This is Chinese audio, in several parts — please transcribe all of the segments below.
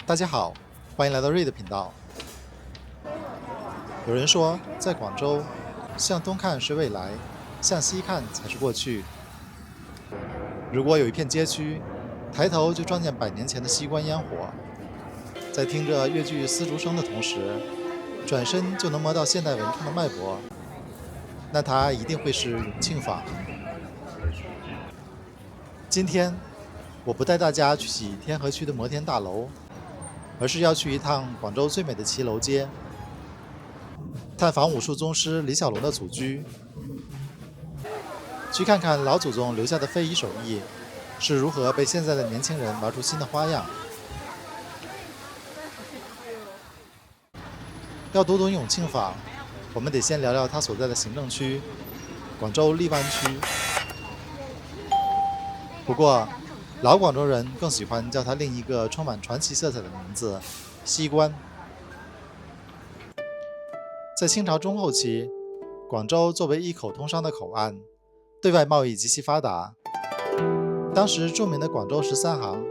大家好，欢迎来到瑞的频道。有人说，在广州，向东看是未来，向西看才是过去。如果有一片街区，抬头就撞见100年前的西关烟火，在听着越剧丝竹声的同时，转身就能摸到现代文创的脉搏，那它一定会是永庆坊。今天，我不带大家去洗天河区的摩天大楼，而是要去一趟广州最美的骑楼街，探访武术宗师李小龙的祖居，去看看老祖宗留下的非遗手艺是如何被现在的年轻人玩出新的花样。要读懂永庆坊，我们得先聊聊它所在的行政区——广州荔湾区。不过，老广州人更喜欢叫它另一个充满传奇色彩的名字——西关。在清朝中后期，广州作为一口通商的口岸，对外贸易极其发达。当时著名的广州13行，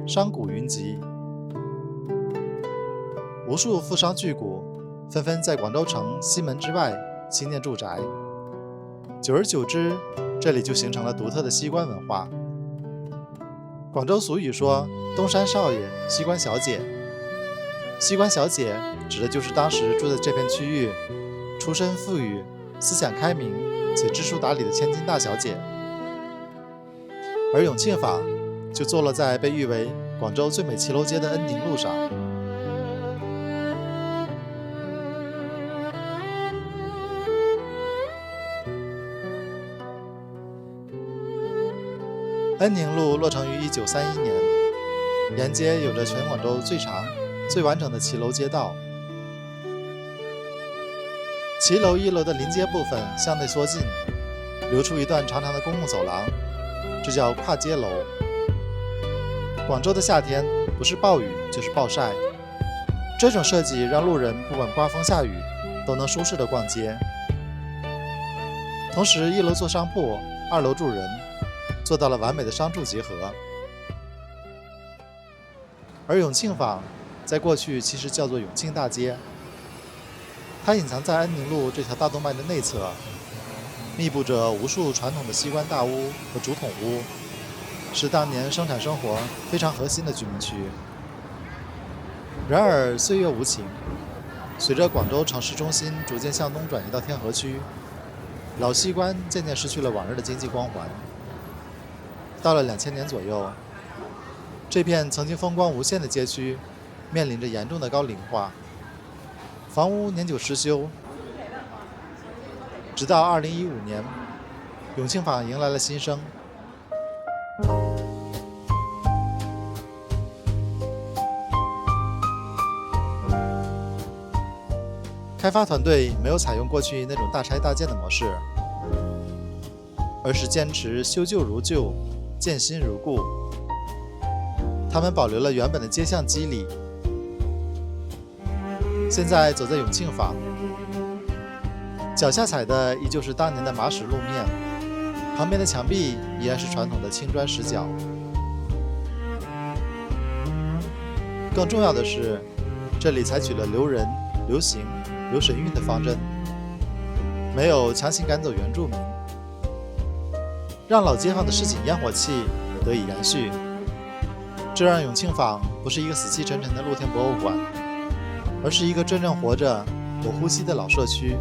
商贾云集，无数富商巨贾纷纷在广州城西门之外兴建住宅。久而久之，这里就形成了独特的西关文化。广州俗语说东山少爷，西关小姐。西关小姐指的就是当时住在这片区域，出身富裕、思想开明且知书达理的千金大小姐。而永庆坊就坐落在被誉为广州最美骑楼街的恩宁路上。恩宁路落成于1931年，沿街有着全广州最长、最完整的骑楼街道。骑楼1楼的临街部分向内缩进，留出一段长长的公共走廊，这叫跨街楼。广州的夏天不是暴雨就是暴晒，这种设计让路人不管刮风下雨都能舒适地逛街。同时，1楼做商铺，2楼住人，做到了完美的商住结合。而永庆坊在过去其实叫做永庆大街，它隐藏在恩宁路这条大动脉的内侧，密布着无数传统的西关大屋和竹筒屋，是当年生产生活非常核心的居民区。然而岁月无情，随着广州城市中心逐渐向东转移到天河区，老西关渐渐失去了往日的经济光环。到了2000年左右，这片曾经风光无限的街区面临着严重的高龄化，房屋年久失修。直到2015年，永庆坊迎来了新生。开发团队没有采用过去那种大拆大建的模式，而是坚持修旧如旧，建新如故。他们保留了原本的街巷肌理。现在走在永庆坊，脚下踩的依旧是当年的麻石路面，旁边的墙壁依然是传统的青砖石角。更重要的是，这里采取了留人、留形、留神韵的方针，没有强行赶走原住民，让老街坊的市井烟火气得以延续。这让永庆坊不是一个死气沉沉的露天博物馆，而是一个真正活着、有呼吸的老社区。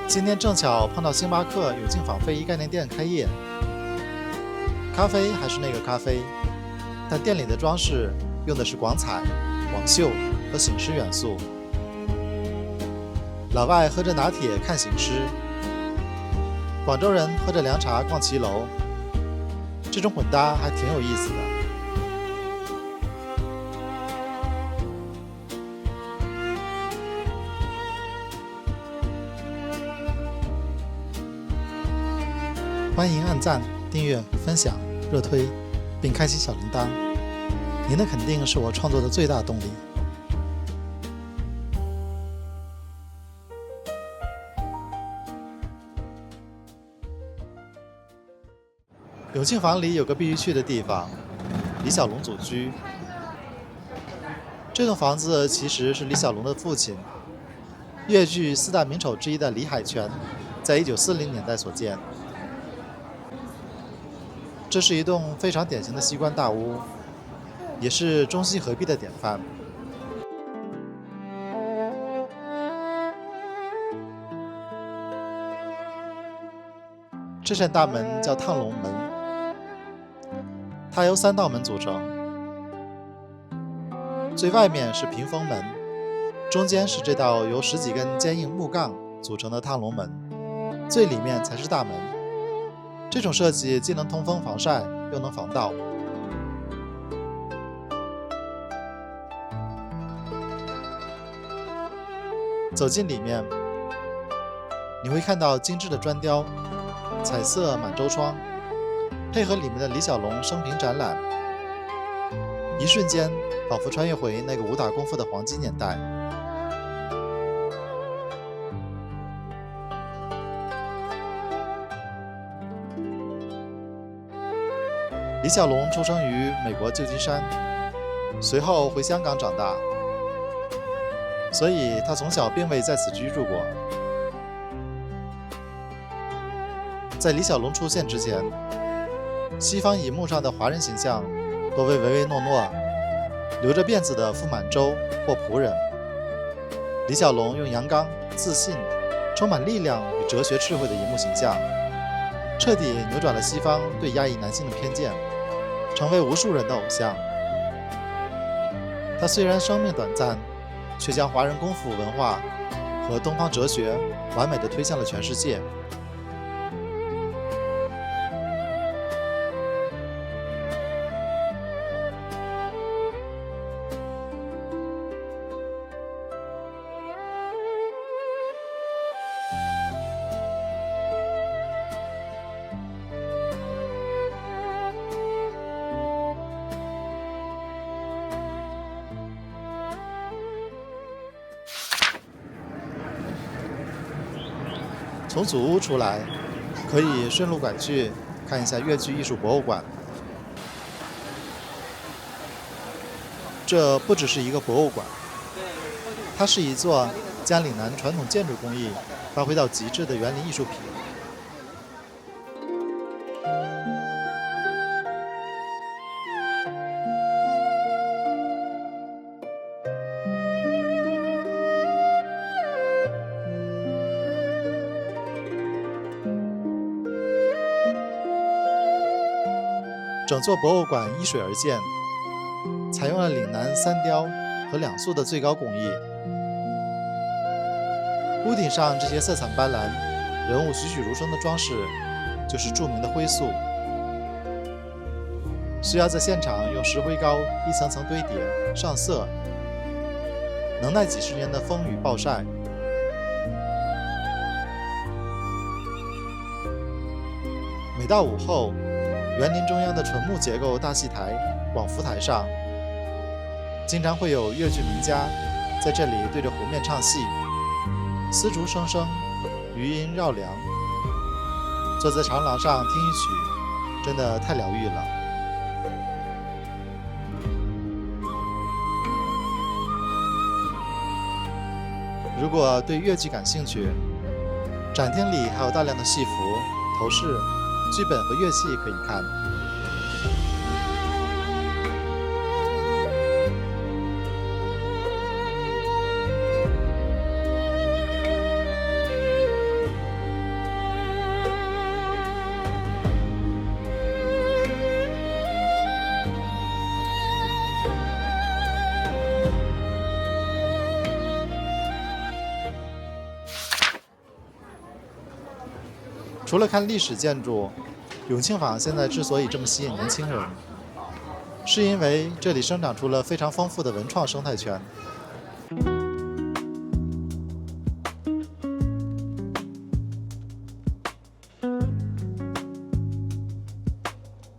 今天正巧碰到星巴克永庆坊非遗概念店开业，咖啡还是那个咖啡，但店里的装饰用的是广彩、广绣和醒狮元素。老外喝着拿铁看醒狮，广州人喝着凉茶逛骑楼，这种混搭还挺有意思的。欢迎按赞、订阅、分享、热推，并开启小铃铛。您的肯定是我创作的最大动力。永庆坊里有个必须去的地方，李小龙祖居。这栋房子其实是李小龙的父亲，粤剧四大名丑之一的李海泉，在1940年代所建。这是一栋非常典型的西关大屋，也是中西合璧的典范。这扇大门叫趟龙门，它由3道门组成，最外面是屏风门，中间是这道由10几根坚硬木杠组成的趟龙门，最里面才是大门。这种设计既能通风防晒，又能防盗。走进里面，你会看到精致的砖雕、彩色满洲窗，配合里面的李小龙生平展览，一瞬间仿佛穿越回那个武打功夫的黄金年代。李小龙出生于美国旧金山，随后回香港长大，所以他从小并未在此居住过。在李小龙出现之前，西方银幕上的华人形象多为唯唯诺诺、留着辫子的傅满洲或仆人。李小龙用阳刚、自信、充满力量与哲学智慧的银幕形象，彻底扭转了西方对亚裔男性的偏见，成为无数人的偶像。他虽然生命短暂，却将华人功夫文化和东方哲学完美地推向了全世界。从祖屋出来，可以顺路拐去看一下粤剧艺术博物馆。这不只是一个博物馆，它是一座将岭南传统建筑工艺发挥到极致的园林艺术品。整座博物馆依水而建，采用了岭南3雕和2塑的最高工艺。屋顶上这些色彩斑斓、人物栩栩如生的装饰，就是著名的灰塑，需要在现场用石灰膏一层层堆叠上色，能耐几十年的风雨暴晒。每到午后，园林中央的纯木结构大戏台广福台上，经常会有粤剧名家在这里对着湖面唱戏，丝竹声声，余音绕梁。坐在长廊上听一曲，真的太疗愈了。如果对粤剧感兴趣，展厅里还有大量的戏服、头饰、剧本和乐器可以看。除了看历史建筑，永庆坊现在之所以这么吸引年轻人，是因为这里生长出了非常丰富的文创生态圈。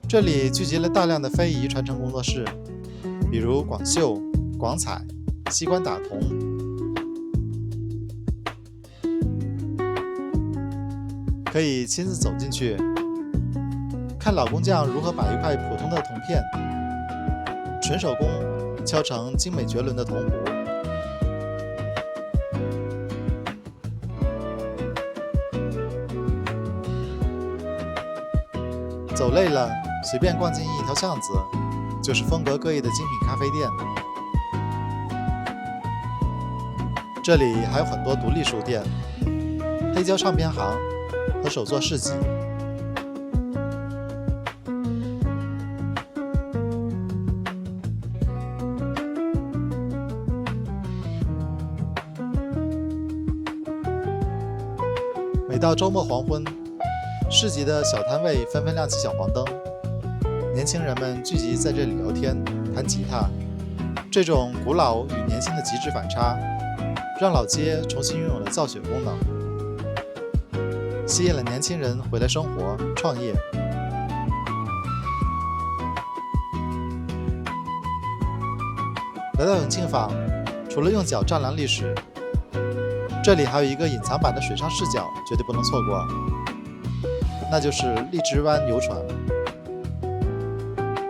这里聚集了大量的非遗传承工作室，比如广绣、广彩、西关打铜。可以亲自走进去，看老工匠如何把一块普通的铜片纯手工敲成精美绝伦的铜壶。走累了，随便逛进一条巷子，就是风格各异的精品咖啡店。这里还有很多独立书店、黑胶唱片行和手作市集。每到周末黄昏，市集的小摊位纷纷亮起小黄灯，年轻人们聚集在这里聊天、弹吉他。这种古老与年轻的极致反差，让老街重新拥有了造血功能，吸引了年轻人回来生活、创业。来到永庆坊，除了用脚丈量历史，这里还有一个隐藏版的水上视角，绝对不能错过。那就是荔枝湾游船。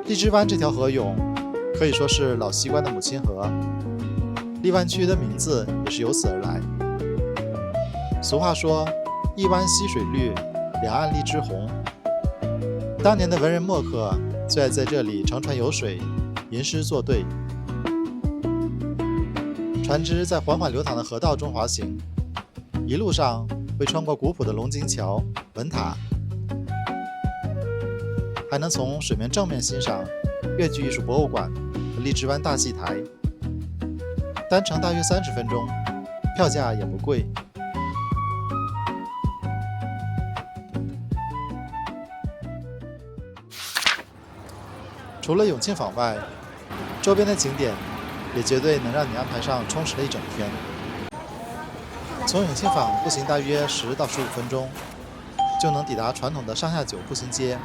荔枝湾这条河涌可以说是老西关的母亲河，荔湾区的名字也是由此而来。俗话说，一湾溪水绿，两岸荔枝红。当年的文人墨客最爱在这里乘船游水，吟诗作对。船只在缓缓流淌的河道中滑行，一路上会穿过古朴的龙井桥、文塔，还能从水面正面欣赏粤剧艺术博物馆和荔枝湾大戏台。单程大约30分钟，票价也不贵。除了永庆坊外，周边的景点也绝对能让你安排上充实的一整天。从永庆坊步行大约10到15分钟，就能抵达传统的上下九步行街。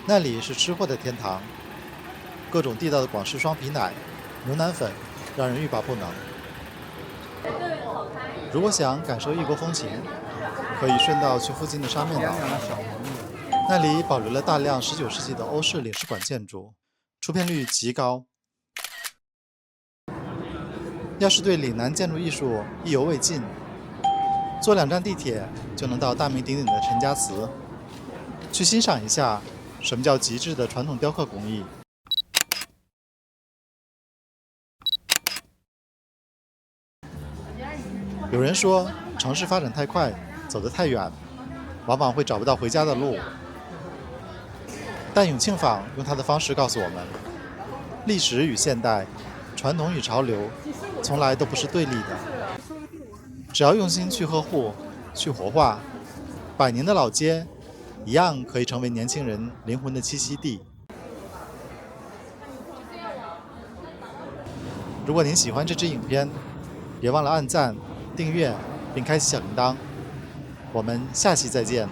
那里是吃货的天堂，各种地道的广式双皮奶、牛腩粉，让人欲罢不能。如果想感受异国风情，可以顺道去附近的沙面岛，那里保留了大量19世纪的欧式领事馆建筑，出片率极高。要是对岭南建筑艺术意犹未尽，坐2站地铁就能到大名鼎鼎的陈家祠，去欣赏一下什么叫极致的传统雕刻工艺。有人说，城市发展太快，走得太远，往往会找不到回家的路。但永庆坊用它的方式告诉我们，历史与现代，传统与潮流，从来都不是对立的。只要用心去呵护、去活化，100年的老街一样可以成为年轻人灵魂的栖息地。如果您喜欢这支影片，别忘了按赞、订阅并开启小铃铛。我们下期再见。